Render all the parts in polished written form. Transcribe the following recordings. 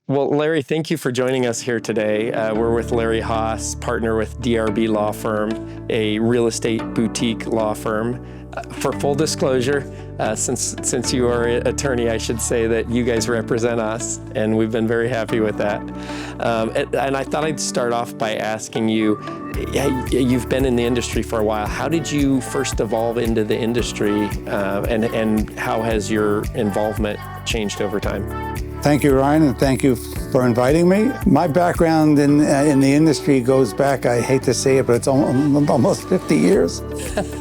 Well, Larry, thank you for joining us here today. We're with Larry Haas, partner with DRB Law Firm, a real estate boutique law firm. For full disclosure, since you are an attorney, I should say that you guys represent us, and we've been very happy with that. And I thought I'd start off by asking you, you've been in the industry for a while. How did you first evolve into the industry, and how has your involvement changed over time? Thank you, Ryan, and thank you for inviting me. My background in the industry goes back, I hate to say it, but it's almost 50 years.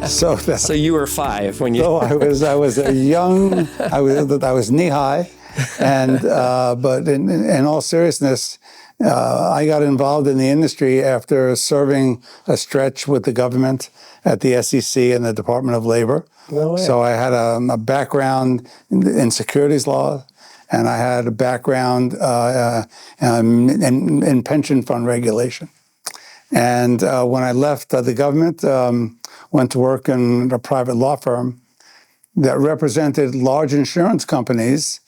So you were 5 when you... So I was a young, I was knee high, and but in all seriousness, I got involved in the industry after serving a stretch with the government at the SEC and the Department of Labor. No way. So I had a background in securities law, and I had a background in pension fund regulation. And when I left the government, went to work in a private law firm that represented large insurance companies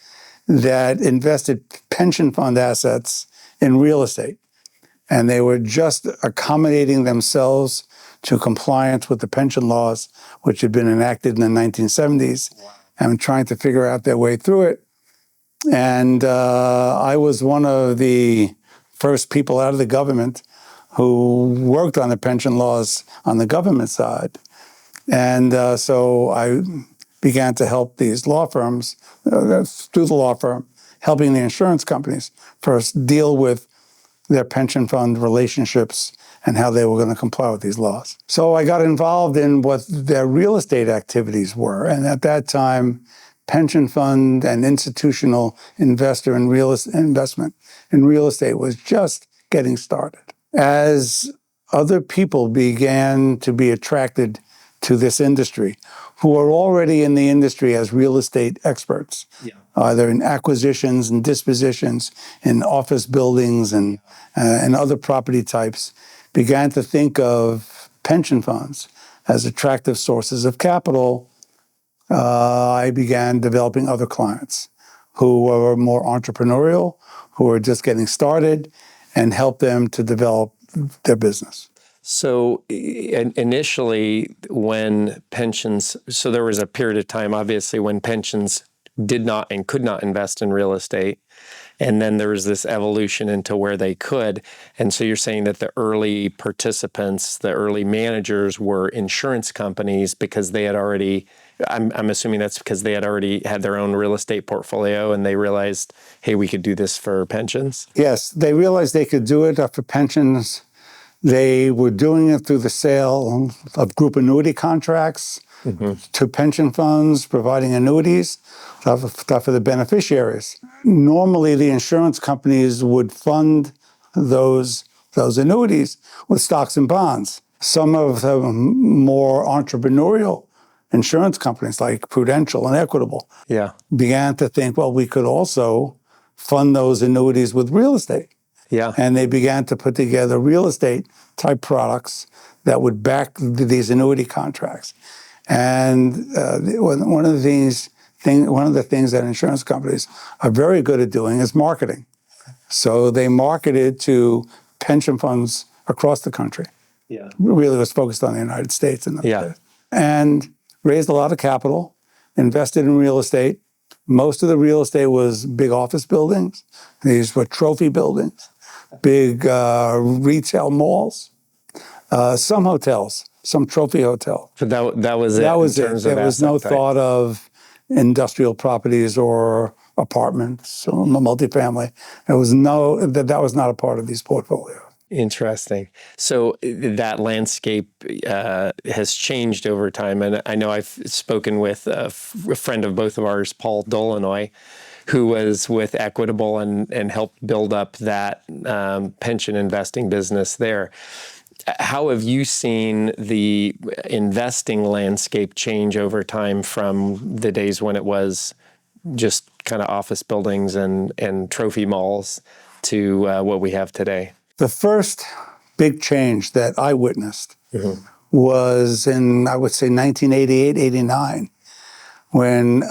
that invested pension fund assets in real estate. And they were just accommodating themselves to compliance with the pension laws, which had been enacted in the 1970s, and trying to figure out their way through it. And I was one of the first people out of the government who worked on the pension laws on the government side. And so I began to help these law firms, through the law firm, helping the insurance companies first deal with their pension fund relationships and how they were going to comply with these laws. So I got involved in what their real estate activities were. And at that time, pension fund and institutional investor in investment in real estate was just getting started. As other people began to be attracted to this industry, who are already in the industry as real estate experts, either in acquisitions and dispositions, in office buildings and other property types, began to think of pension funds as attractive sources of capital. I began developing other clients who were more entrepreneurial, who were just getting started, and help them to develop their business. So initially, when pensions, so there was a period of time, obviously, when pensions did not and could not invest in real estate. And then there was this evolution into where they could. And so you're saying that the early participants, the early managers were insurance companies because they had already, I'm assuming that's because they had already had their own real estate portfolio and they realized, hey, we could do this for pensions? Yes, they realized they could do it for pensions. They were doing it through the sale of group annuity contracts to pension funds, providing annuities stuff for the beneficiaries. Normally, the insurance companies would fund those annuities with stocks and bonds. Some of the more entrepreneurial insurance companies like Prudential and Equitable began to think, well, we could also fund those annuities with real estate. And they began to put together real estate type products that would back these annuity contracts. And one of the things that insurance companies are very good at doing is marketing. So they marketed to pension funds across the country. Really was focused on the United States and raised a lot of capital, invested in real estate. Most of the real estate was big office buildings. These were trophy buildings, big retail malls, some hotels, some trophy hotels. So that was it. That was it. There was no thought of industrial properties or apartments or multifamily. That was not a part of these portfolios. Interesting. So that landscape has changed over time. And I know I've spoken with a friend of both of ours, Paul Dolinoy, who was with Equitable and helped build up that pension investing business there. How have you seen the investing landscape change over time from the days when it was just kind of office buildings and trophy malls to what we have today? The first big change that I witnessed was in, I would say, 1988, 89, when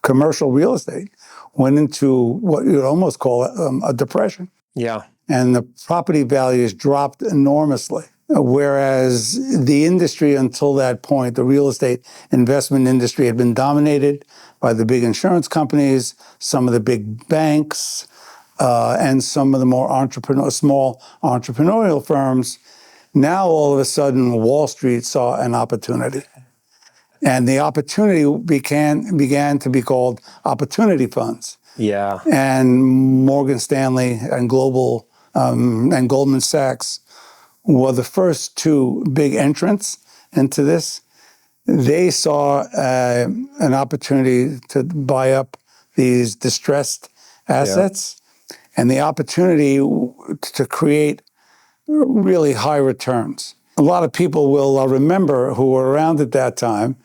commercial real estate went into what you would almost call a depression. Yeah. And the property values dropped enormously. Whereas the industry until that point, the real estate investment industry, had been dominated by the big insurance companies, some of the big banks, and some of the more small entrepreneurial firms. Now, all of a sudden, Wall Street saw an opportunity. And the opportunity began to be called opportunity funds. Yeah. And Morgan Stanley and and Goldman Sachs were the first two big entrants into this. They saw an opportunity to buy up these distressed assets and the opportunity to create really high returns. A lot of people will remember, who were around at that time,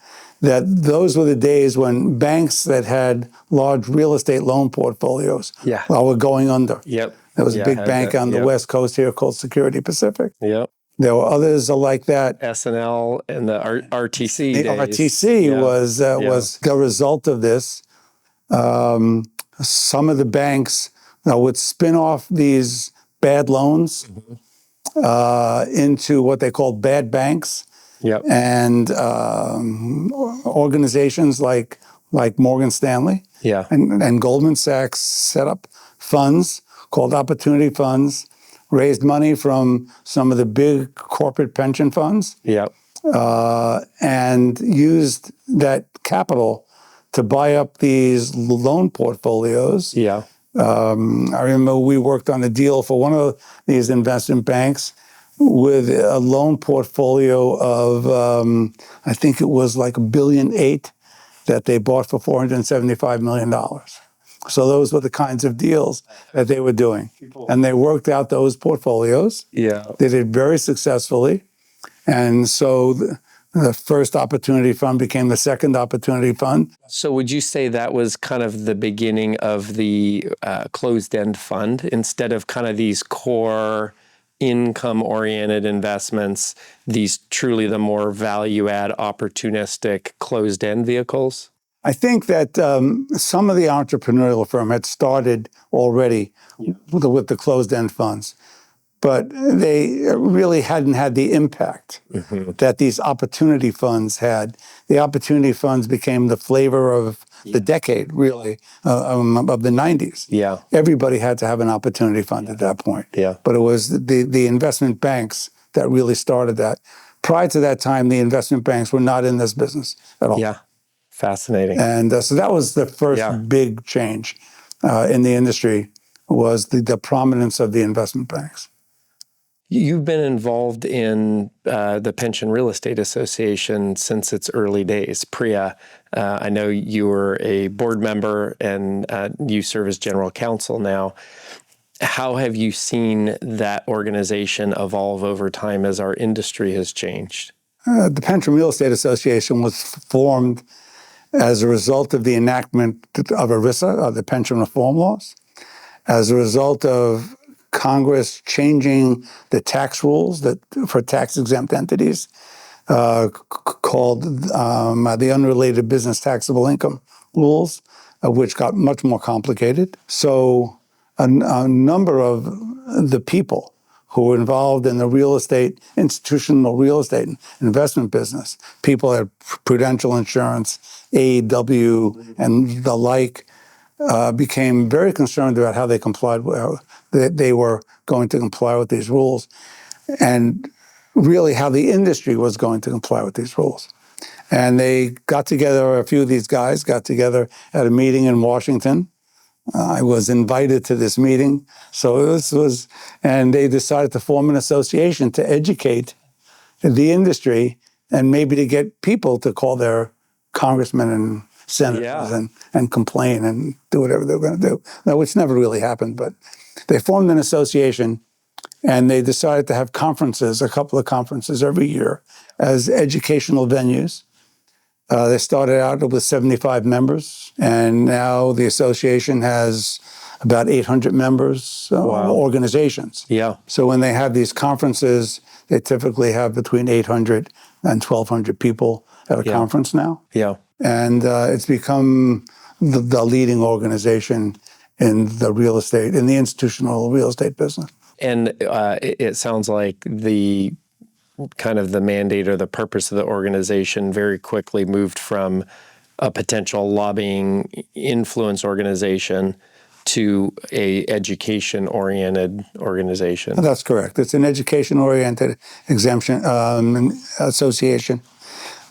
that those were the days when banks that had large real estate loan portfolios were going under. Yep. There was a big bank on the West Coast here called Security Pacific. Yep. There were others like that. SNL and the RTC The days. RTC was the result of this. Some of the banks would spin off these bad loans into what they called bad banks. Yep. And organizations like Morgan Stanley and Goldman Sachs set up funds called opportunity funds, raised money from some of the big corporate pension funds, and used that capital to buy up these loan portfolios. Yeah. I remember we worked on a deal for one of these investment banks with a loan portfolio of, I think it was like $1.8 billion that they bought for $475 million. So those were the kinds of deals that they were doing. And they worked out those portfolios. Yeah. They did very successfully. And so the first opportunity fund became the second opportunity fund. So would you say that was kind of the beginning of the closed-end fund, instead of kind of these core income-oriented investments, these truly the more value-add, opportunistic closed-end vehicles? I think that some of the entrepreneurial firm had started already with the closed-end funds, but they really hadn't had the impact that these opportunity funds had. The opportunity funds became the flavor of the decade, really, of the 90s. Yeah. Everybody had to have an opportunity fund at that point. Yeah. But it was the investment banks that really started that. Prior to that time, the investment banks were not in this business at all. Yeah. Fascinating. And so that was the first big change in the industry, was the prominence of the investment banks. You've been involved in the Pension Real Estate Association since its early days, PREA. I know you were a board member and you serve as general counsel now. How have you seen that organization evolve over time as our industry has changed? The Pension Real Estate Association was formed as a result of the enactment of ERISA, of the pension reform laws, as a result of Congress changing the tax rules for tax-exempt entities, called the unrelated business taxable income rules, which got much more complicated. So a number of the people who were involved in the real estate, institutional real estate investment business, people at Prudential Insurance, AEW, and the like, became very concerned about how they complied, that they were going to comply with these rules, and really how the industry was going to comply with these rules. And they got together, a few of these guys got together at a meeting in Washington. I was invited to this meeting. So this was, and they decided to form an association to educate the industry and maybe to get people to call their congressmen and senators and complain and do whatever they were going to do. Now, which never really happened, but they formed an association and they decided to have conferences, a couple of conferences every year as educational venues. They started out with 75 members, and now the association has about 800 members, organizations. Yeah. So when they have these conferences, they typically have between 800 and 1,200 people at a conference now. Yeah. And it's become the leading organization in the real estate, in the institutional real estate business. And it sounds like the kind of the mandate or the purpose of the organization very quickly moved from a potential lobbying influence organization to a education-oriented organization. That's correct. It's an education-oriented exemption association.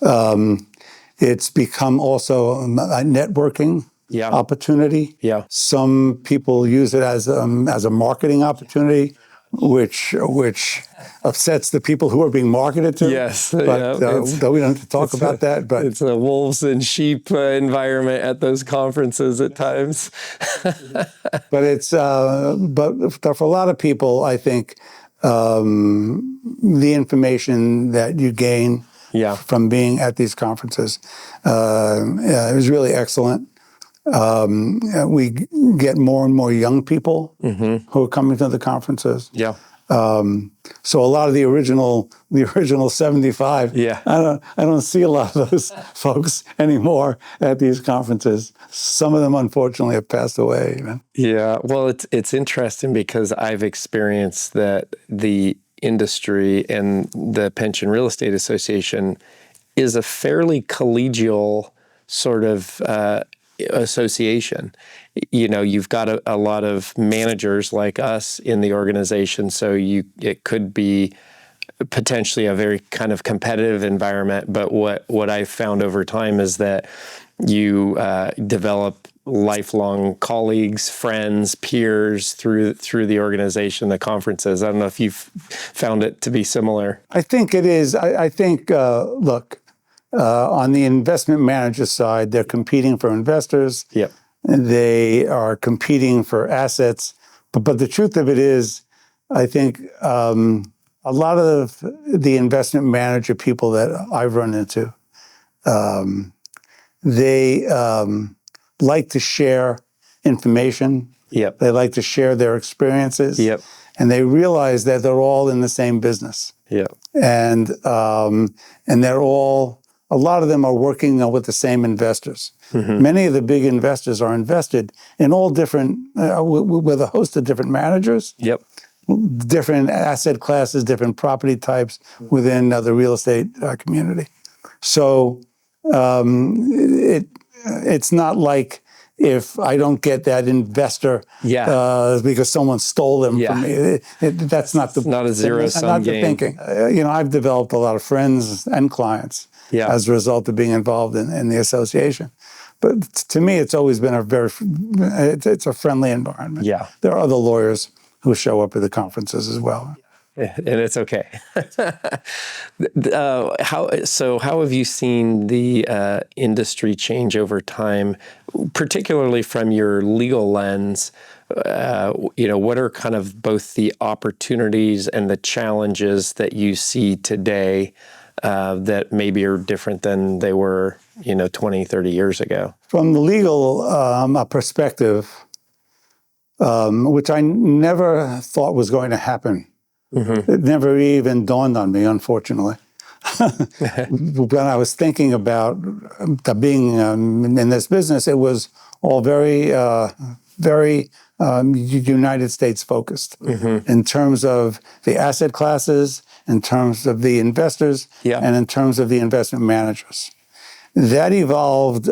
It's become also a networking opportunity. Yeah. Some people use it as a marketing opportunity, which upsets the people who are being marketed to. Yes, but we don't have to talk about that. But it's a wolves and sheep environment at those conferences at times. but it's but for a lot of people, I think the information that you gain from being at these conferences is really excellent. We get more and more young people who are coming to the conferences. Yeah. So a lot of the original 75. Yeah. I don't see a lot of those folks anymore at these conferences. Some of them, unfortunately, have passed away. Yeah. Well, it's interesting because I've experienced that the industry and the Pension Real Estate Association is a fairly collegial sort of association. You know, you've got a lot of managers like us in the organization, so it could be potentially a very kind of competitive environment. But what I've found over time is that you develop lifelong colleagues, friends, peers through the organization, the conferences. I don't know if you've found it to be similar. I think it is. I think, look, on the investment manager side, they're competing for investors. Yep. They are competing for assets. But the truth of it is, I think a lot of the investment manager people that I've run into, they like to share information. Yep. They like to share their experiences. Yep. And they realize that they're all in the same business. Yep. And they're all, a lot of them are working with the same investors. Many of the big investors are invested in all different, with a host of different managers. Yep. Different asset classes, different property types within the real estate community. So it's not like if I don't get that investor because someone stole them from me. That's not the not a zero-sum game. Thinking. I've developed a lot of friends and clients as a result of being involved in the association. But to me, it's always been it's a friendly environment. Yeah. There are other lawyers who show up at the conferences as well. And it's okay. How have you seen the industry change over time, particularly from your legal lens? What are kind of both the opportunities and the challenges that you see today that maybe are different than they were, 20, 30 years ago? From the legal perspective, which I never thought was going to happen. It never even dawned on me, unfortunately. When I was thinking about being in this business, it was all very United States focused in terms of the asset classes, in terms of the investors, and in terms of the investment managers. That evolved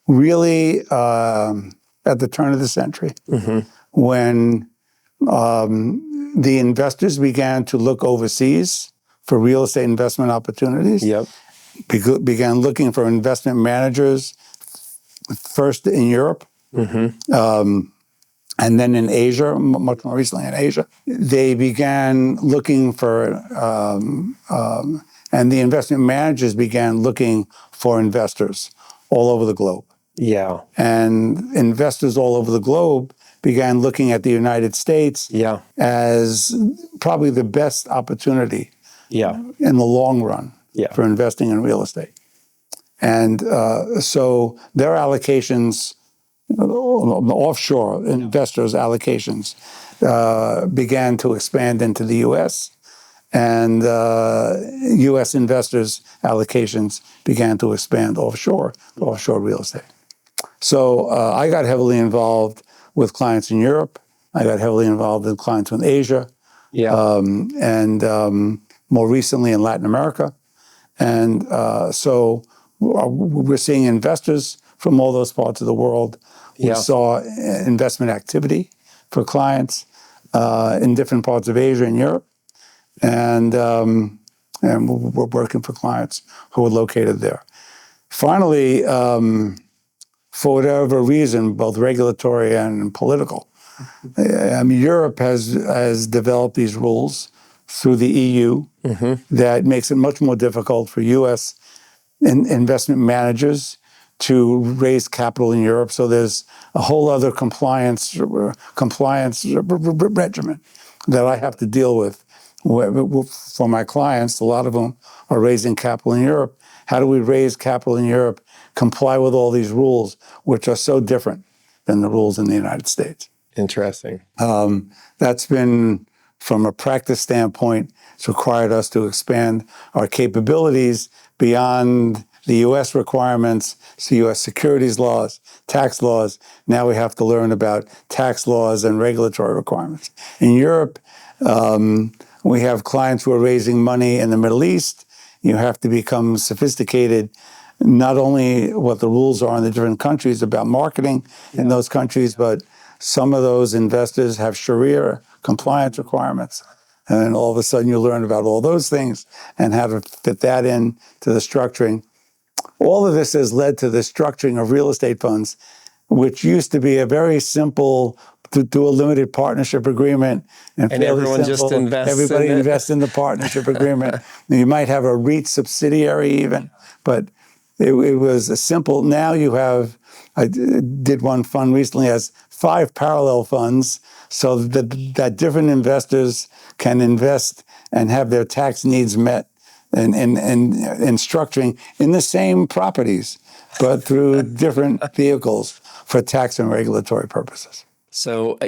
really at the turn of the century when the investors began to look overseas for real estate investment opportunities. Yep. Began looking for investment managers first in Europe, and then in Asia, much more recently in Asia. They began looking for, and the investment managers began looking for investors all over the globe. Yeah. And investors all over the globe began looking at the United States as probably the best opportunity in the long run for investing in real estate. And so their allocations, offshore investors' allocations, began to expand into the U.S., and U.S. investors' allocations began to expand offshore real estate. So I got heavily involved with clients in Europe. I got heavily involved with clients in Asia, Yeah. and more recently in Latin America. And so we're seeing investors from all those parts of the world. We Yeah. saw investment activity for clients in different parts of Asia and Europe. And we're working for clients who are located there. Finally, for whatever reason, both regulatory and political, Europe has developed these rules through the EU that makes it much more difficult for U.S. Investment managers to raise capital in Europe. So there's a whole other compliance regimen that I have to deal with for my clients. A lot of them are raising capital in Europe. How do we raise capital in Europe, comply with all these rules, which are so different than the rules in the United States? Interesting. That's been, from a practice standpoint, it's required us to expand our capabilities beyond the U.S. requirements, so U.S. securities laws, tax laws. Now we have to learn about tax laws and regulatory requirements. In Europe, we have clients who are raising money in the Middle East. You have to become sophisticated, not only what the rules are in the different countries about marketing in those countries, but some of those investors have Sharia compliance requirements. And then all of a sudden you learn about all those things and how to fit that in to the structuring. All of this has led to the structuring of real estate funds, which used to be a very simple, to do a limited partnership agreement and fairly everyone simple. just invests Everybody in it. invests in the partnership agreement. You might have a REIT subsidiary even, but it was a simple. Now you have, I did one fund recently, has 5 parallel funds, so that different investors can invest and have their tax needs met and structuring in the same properties, but through different vehicles for tax and regulatory purposes. So,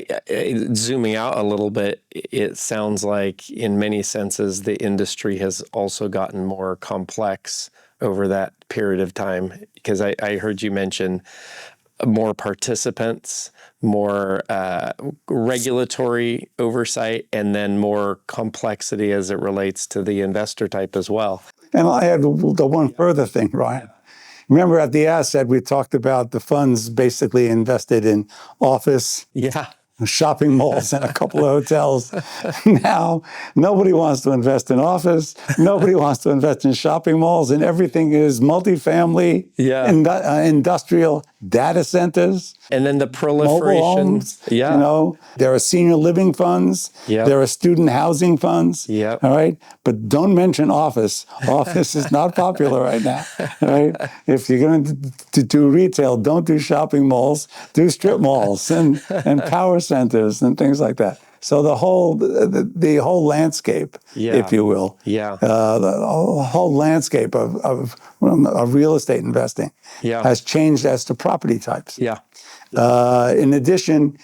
zooming out a little bit, it sounds like in many senses the industry has also gotten more complex over that period of time. Because I heard you mention more participants, more regulatory oversight, and then more complexity as it relates to the investor type as well. And I had the one further thing, Ryan. Remember at the outset, we talked about the funds basically invested in office, Yeah. shopping malls, and a couple of hotels. Now, nobody wants to invest in office. Nobody wants to invest in shopping malls, and everything is multifamily, industrial, data centers. And then the Mobile proliferation. homes, there are senior living funds, Yep. there are student housing funds, Yep. all right? But don't mention office. Office is not popular right now, all right? If you're going to do retail, don't do shopping malls, do strip malls and power centers and things like that. So the whole landscape, if you will, the whole landscape of real estate investing has changed as to property types. Yeah. In addition,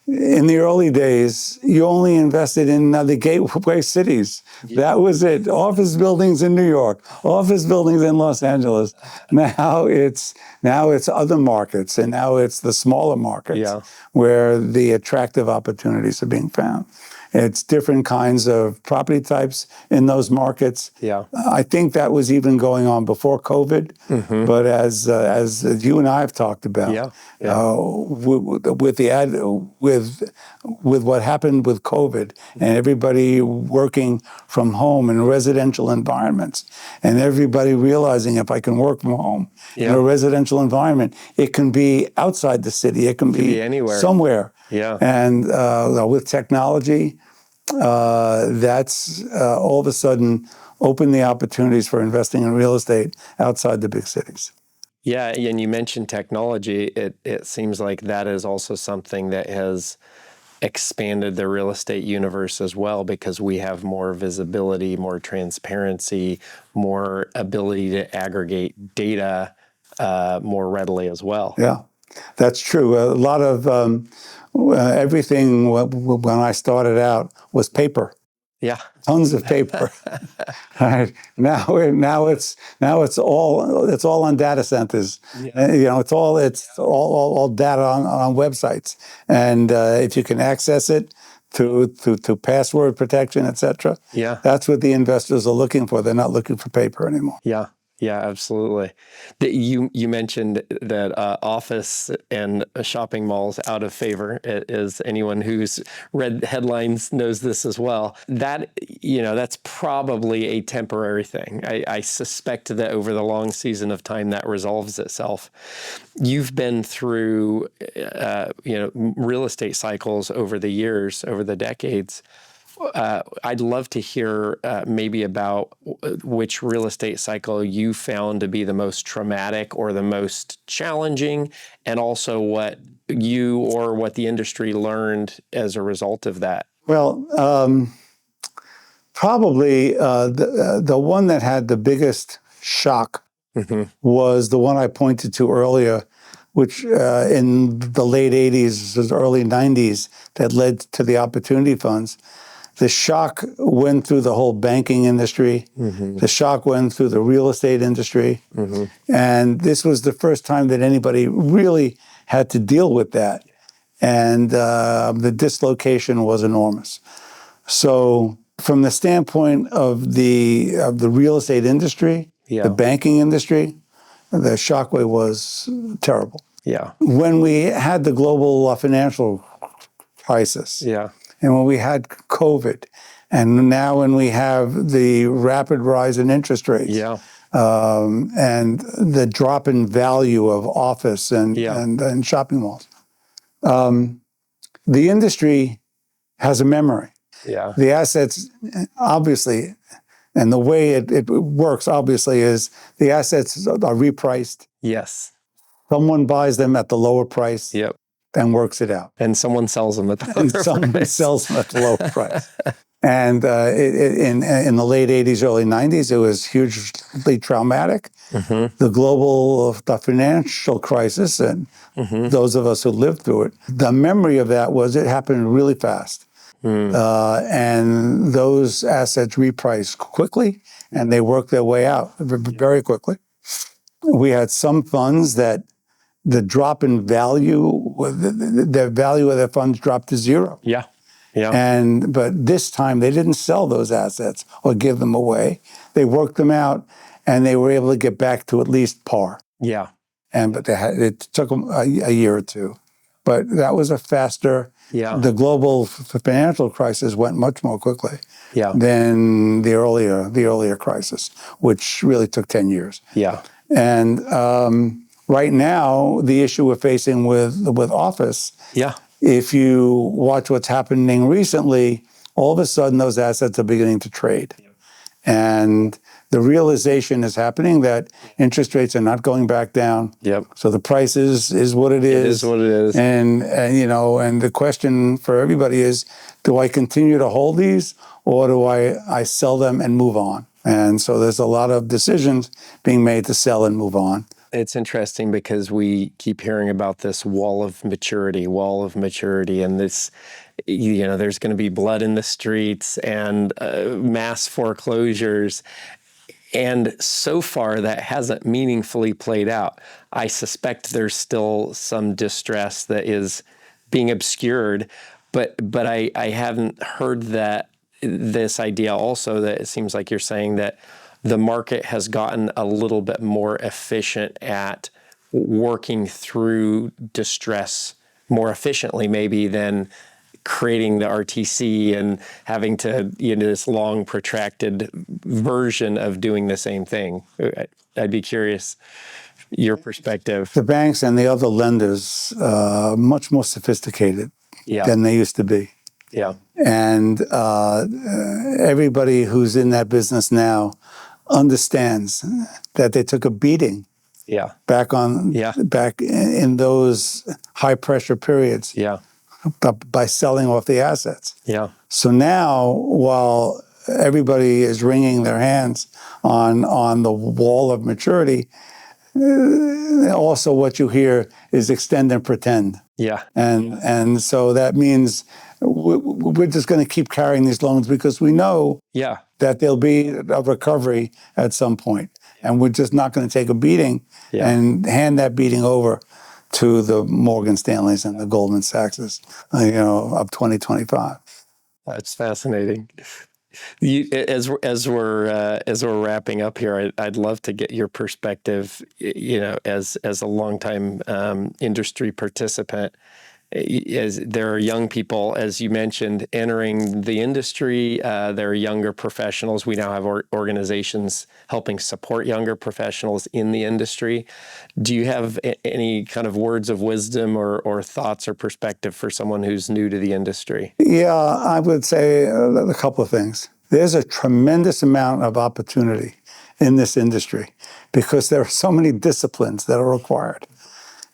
in the early days, you only invested in the gateway cities. That was it. Office buildings in New York, office buildings in Los Angeles. Now it's other markets, and now it's the smaller markets where the attractive opportunities are being found. It's different kinds of property types in those markets. Yeah. I think that was even going on before COVID. But as you and I have talked about, with what happened with COVID and everybody working from home in residential environments, and everybody realizing if I can work from home in a residential environment, it can be outside the city, it can be anywhere, somewhere. Yeah. And with technology, that's all of a sudden opened the opportunities for investing in real estate outside the big cities. Yeah, and you mentioned technology. It seems like that is also something that has expanded the real estate universe as well, because we have more visibility, more transparency, more ability to aggregate data more readily as well. Yeah, that's true. A lot of everything when I started out was paper. Yeah. Tons of paper. All right. Now it's all on data centers. Yeah. It's all data on websites, and if you can access it through password protection, etc., Yeah. that's what the investors are looking for. They're not looking for paper anymore. Yeah. Yeah, absolutely. You mentioned that office and shopping malls out of favor. As anyone who's read headlines knows this as well. That's probably a temporary thing. I suspect that over the long season of time that resolves itself. You've been through real estate cycles over the years, over the decades. I'd love to hear maybe about which real estate cycle you found to be the most traumatic or the most challenging, and also what you or what the industry learned as a result of that. Well, probably the one that had the biggest shock was the one I pointed to earlier, which in the late 80s, early 90s, that led to the opportunity funds. The shock went through the whole banking industry. The shock went through the real estate industry. And this was the first time that anybody really had to deal with that. And the dislocation was enormous. So from the standpoint of the real estate industry, Yeah. the banking industry, the shockwave was terrible. Yeah. When we had the global financial crisis, Yeah. and when we had COVID, and now when we have the rapid rise in interest rates, Yeah. and the drop in value of office and shopping malls, the industry has a memory. Yeah. The assets, obviously, and the way it works, obviously, is the assets are repriced. Yes. Someone buys them at the lower price Yep. and works it out. And someone sells them at the And lower someone price. sells them at the lower price. And in the late 80s, early 90s, it was hugely traumatic. The financial crisis, and those of us who lived through it, the memory of that was it happened really fast. And those assets repriced quickly, and they worked their way out very quickly. We had some funds that the drop in value, the value of their funds dropped to zero. Yeah. Yeah. But this time they didn't sell those assets or give them away. They worked them out, and they were able to get back to at least par. Yeah. But it took them a year or two. But that was a faster. Yeah. The global financial crisis went much more quickly Yeah. than the earlier crisis, which really took 10 years. Yeah. And right now, the issue we're facing with office, Yeah. if you watch what's happening recently, all of a sudden those assets are beginning to trade. And the realization is happening that interest rates are not going back down. Yep. So the price is what it is. It is what it is. And the question for everybody is, do I continue to hold these, or do I sell them and move on? And so there's a lot of decisions being made to sell and move on. It's interesting because we keep hearing about this wall of maturity, and this, there's going to be blood in the streets and mass foreclosures. And so far, that hasn't meaningfully played out. I suspect there's still some distress that is being obscured, but I haven't heard that this idea also that it seems like you're saying that the market has gotten a little bit more efficient at working through distress more efficiently maybe than creating the RTC and having to, this long protracted version of doing the same thing. I'd be curious your perspective. The banks and the other lenders are much more sophisticated than they used to be. Yeah. And everybody who's in that business now understands that they took a beating back in those high pressure periods by selling off the assets. Yeah. So now, while everybody is wringing their hands on the wall of maturity, also what you hear is extend and pretend. Yeah. And so that means we're just going to keep carrying these loans because we know Yeah. that there'll be a recovery at some point. And we're just not going to take a beating and hand that beating over to the Morgan Stanleys and the Goldman Sachses, of 2025. That's fascinating. As we're wrapping up here, I'd love to get your perspective. As a longtime industry participant, as there are young people, as you mentioned, entering the industry. There are younger professionals. We now have organizations helping support younger professionals in the industry. Do you have any kind of words of wisdom or thoughts or perspective for someone who's new to the industry? Yeah, I would say a couple of things. There's a tremendous amount of opportunity in this industry because there are so many disciplines that are required.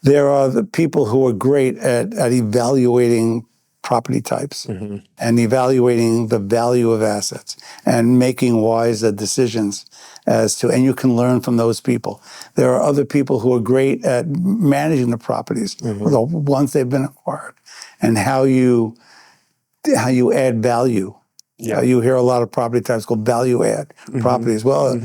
There are the people who are great at evaluating property types and evaluating the value of assets and making wise decisions and you can learn from those people. There are other people who are great at managing the properties, once they've been acquired, and how you add value. Yeah. You hear a lot of property types called value add properties. Well,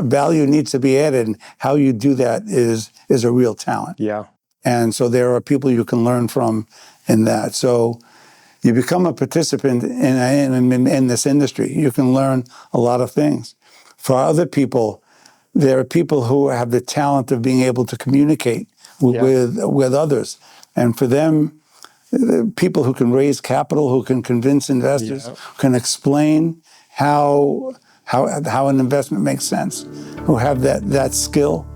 value needs to be added, and how you do that is a real talent. Yeah. And so there are people you can learn from in that. So you become a participant in this industry. You can learn a lot of things. For other people, there are people who have the talent of being able to communicate with others. And for them, people who can raise capital, who can convince investors, who can explain how an investment makes sense, who have that skill.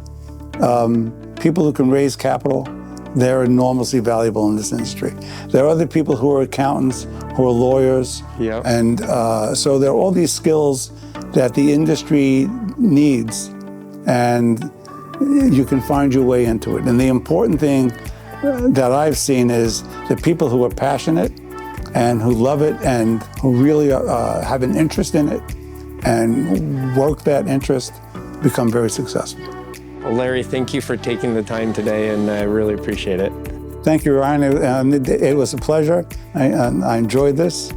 People who can raise capital, they're enormously valuable in this industry. There are other people who are accountants, who are lawyers, and so there are all these skills that the industry needs, and you can find your way into it. And the important thing that I've seen is the people who are passionate and who love it and who really have an interest in it and work that interest become very successful. Well, Larry, thank you for taking the time today, and I really appreciate it. Thank you, Ryan. It was a pleasure. I enjoyed this.